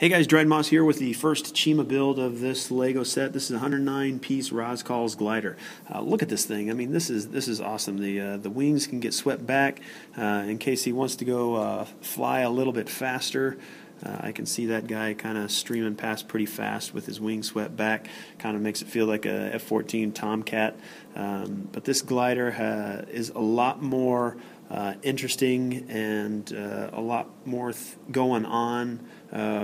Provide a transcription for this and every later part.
Hey guys, Dread Moss here with the first Chima build of this Lego set. This is a 109-piece Razcal's glider. Look at this thing. I mean, this is awesome. The wings can get swept back in case he wants to go fly a little bit faster. I can see that guy kind of streaming past pretty fast with his wings swept back. Kind of makes it feel like a F-14 Tomcat. But this glider is a lot more interesting and a lot more going on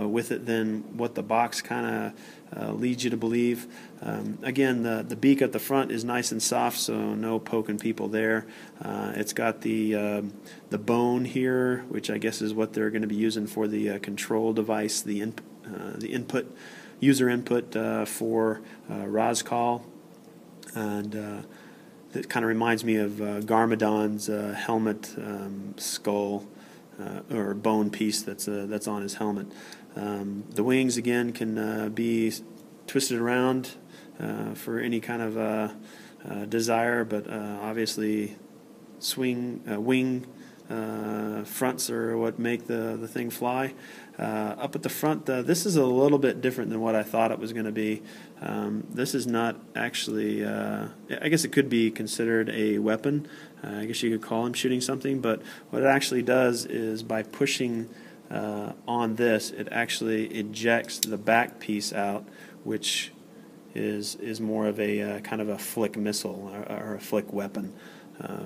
with it than what the box kind of leads you to believe. Again, the beak at the front is nice and soft, so no poking people there. It's got the bone here, which I guess is what they're going to be using for the control device, the input, user input for Razcal, and it kind of reminds me of Garmadon's helmet skull or bone piece that's on his helmet. The wings again can be twisted around for any kind of desire, but obviously wing fronts are what make the thing fly. Up at the front, this is a little bit different than what I thought it was going to be. This is not actually, I guess it could be considered a weapon. I guess you could call him shooting something, but what it actually does is by pushing on this, it actually ejects the back piece out, which is more of a kind of a flick missile or a flick weapon.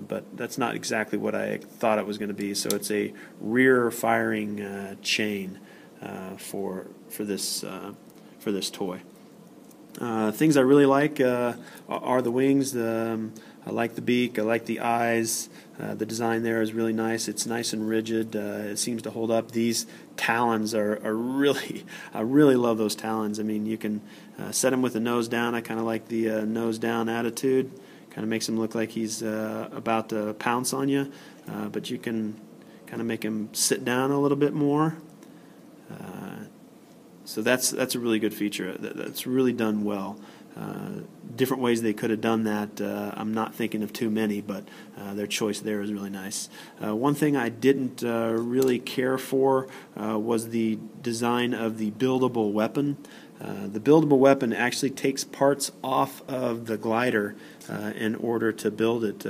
But that's not exactly what I thought it was going to be. So it's a rear firing chain for this toy. Things I really like are the wings. I like the beak. I like the eyes. The design there is really nice. It's nice and rigid. It seems to hold up. These talons are really, I really love those talons. I mean, you can set him with the nose down. I kind of like the nose down attitude. Kind of makes him look like he's about to pounce on you, but you can kind of make him sit down a little bit more. So that's a really good feature. That's really done well. Different ways they could have done that. I'm not thinking of too many, but their choice there is really nice. One thing I didn't really care for was the design of the buildable weapon. The buildable weapon actually takes parts off of the glider in order to build it.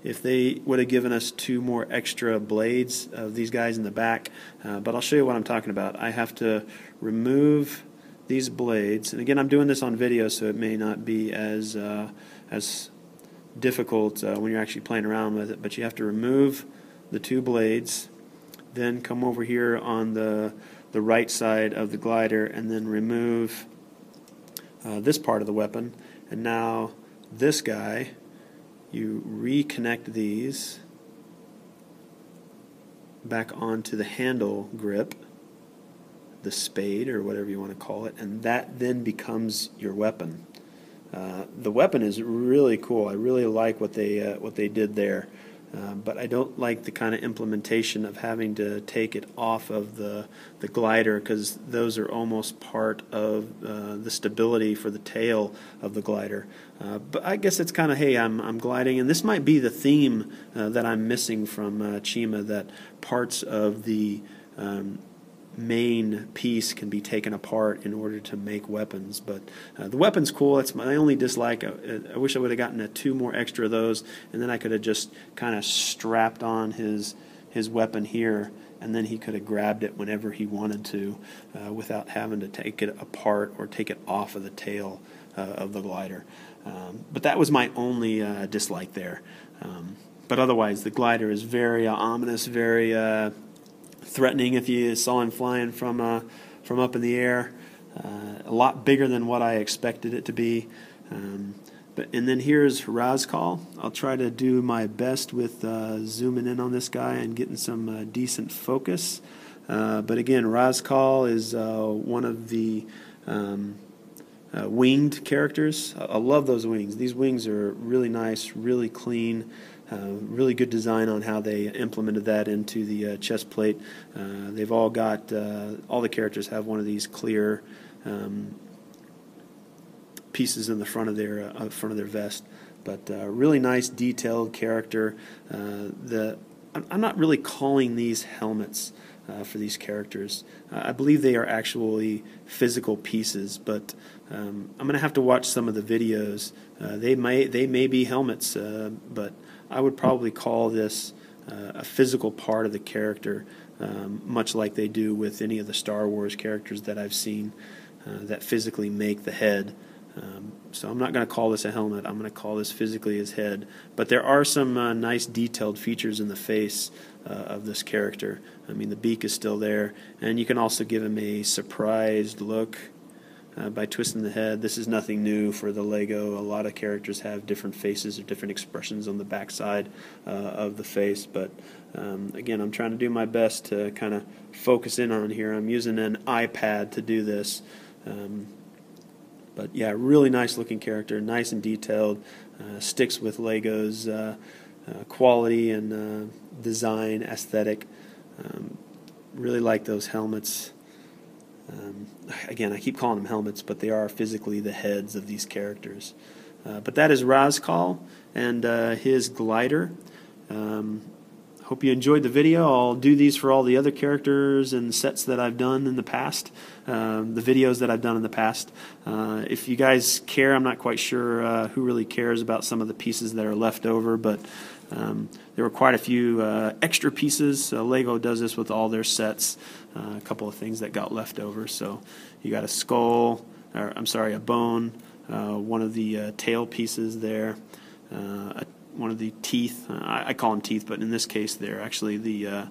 If they would have given us 2 more extra blades of these guys in the back, but I'll show you what I'm talking about. I have to remove these blades, and again, I'm doing this on video, so it may not be as difficult when you're actually playing around with it, but you have to remove the 2 blades, then come over here on the right side of the glider and then remove this part of the weapon. And now this guy, you reconnect these back onto the handle grip, the spade or whatever you want to call it, and that then becomes your weapon. The weapon is really cool. I really like what they did there. But I don't like the kind of implementation of having to take it off of the glider, because those are almost part of the stability for the tail of the glider. But I guess it's kind of, hey, I'm gliding, and this might be the theme that I'm missing from Chima, that parts of the main piece can be taken apart in order to make weapons. But the weapon's cool. That's my only dislike. I wish I would have gotten 2 more extra of those, and then I could have just kind of strapped on his weapon here, and then he could have grabbed it whenever he wanted to without having to take it apart or take it off of the tail of the glider. But that was my only dislike there. But otherwise, the glider is very ominous, very threatening if you saw him flying from up in the air. A lot bigger than what I expected it to be. And then here's Razcal. I'll try to do my best with zooming in on this guy and getting some decent focus. But again, Razcal is one of the winged characters. I love those wings. These wings are really nice, really clean. Really good design on how they implemented that into the chest plate. They've all got, all the characters have one of these clear pieces in the front of their vest. But really nice detailed character. I'm not really calling these helmets. for these characters. I believe they are actually physical pieces, but I'm going to have to watch some of the videos. They may be helmets, but I would probably call this a physical part of the character, much like they do with any of the Star Wars characters that I've seen that physically make the head. So I'm not going to call this a helmet. I'm going to call this physically his head. But there are some nice detailed features in the face of this character. I mean, the beak is still there, and you can also give him a surprised look by twisting the head. This is nothing new for the Lego. A lot of characters have different faces or different expressions on the backside of the face, but again, I'm trying to do my best to kind of focus in on here. I'm using an iPad to do this. But yeah, really nice looking character, nice and detailed, sticks with Lego's quality and design aesthetic. Really like those helmets. Again, I keep calling them helmets, but they are physically the heads of these characters. But that is Razcal and his glider. Hope you enjoyed the video. I'll do these for all the other characters and sets that I've done in the past, the videos that I've done in the past. If you guys care, I'm not quite sure who really cares about some of the pieces that are left over, but there were quite a few extra pieces. Lego does this with all their sets, a couple of things that got left over. So you got a skull, or I'm sorry, a bone, one of the tail pieces there, one of the teeth. I call them teeth, but in this case, they're actually the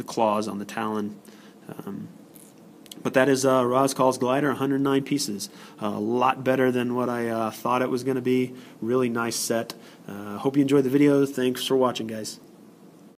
claws on the talon. But that is Razcal's glider, 109 pieces. A lot better than what I thought it was going to be. Really nice set. Hope you enjoyed the video. Thanks for watching, guys.